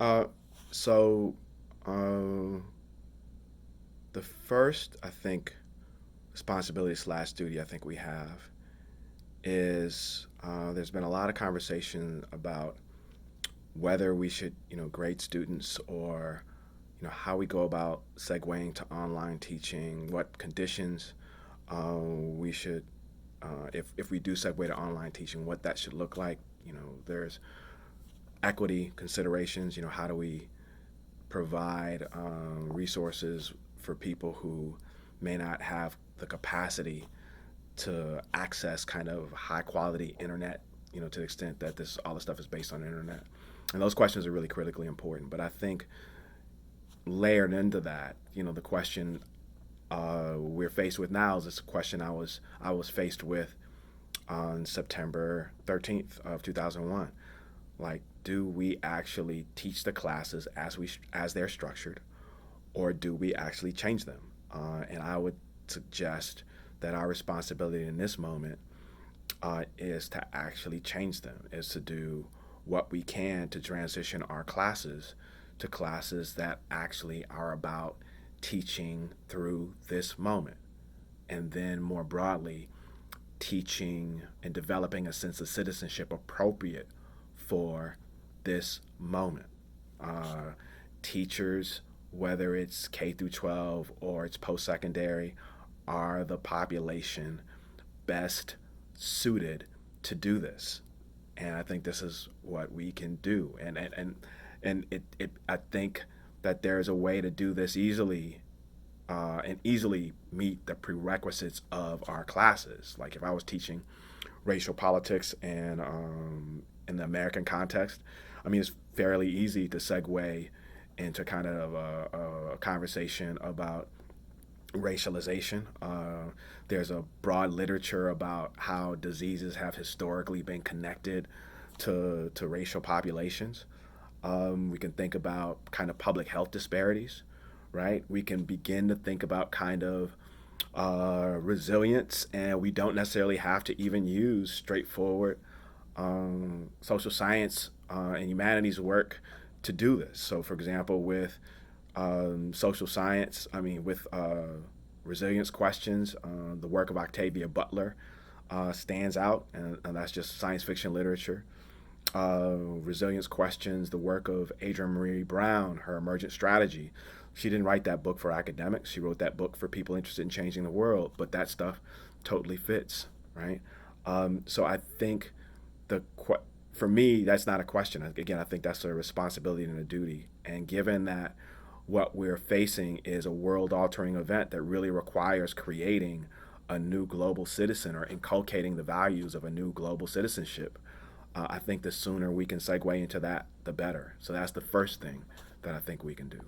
Uh, so, uh, the first, I think, responsibility slash duty I think we have is there's been a lot of conversation about whether we should, grade students or, how we go about segueing to online teaching, what conditions we should, if we do segue to online teaching, what that should look like. There's equity considerations. How do we provide resources for people who may not have the capacity to access kind of high quality internet, to the extent that this all the stuff is based on the internet. And those questions are really critically important. But I think layered into that, the question we're faced with now is this question I was faced with on September 13th of 2001. Like, do we actually teach the classes as they're structured, or do we actually change them? And I would suggest that our responsibility in this moment is to actually change them, is to do what we can to transition our classes to classes that actually are about teaching through this moment. And then more broadly, teaching and developing a sense of citizenship appropriate for this moment. Uh, Teachers, whether it's K through 12 or it's post secondary, are the population best suited to do this. And I think this is what we can do. And I think that there's a way to do this easily and easily meet the prerequisites of our classes. Like if I was teaching racial politics and in the American context, I mean, it's fairly easy to segue into kind of a conversation about racialization. There's a broad literature about how diseases have historically been connected to racial populations. We can think about kind of public health disparities, right? We can begin to think about kind of resilience, and we don't necessarily have to even use straightforward social science and humanities work to do this. So, for example, with social science, I mean, with resilience questions, the work of Octavia Butler stands out, and that's just science fiction literature. Resilience questions, the work of Adrienne Marie Brown, her emergent strategy. She didn't write that book for academics. She wrote that book for people interested in changing the world. But that stuff totally fits, right? So I think the for me, that's not a question. Again, I think that's a responsibility and a duty. And given that what we're facing is a world-altering event that really requires creating a new global citizen or inculcating the values of a new global citizenship, I think the sooner we can segue into that, the better. So that's the first thing that I think we can do.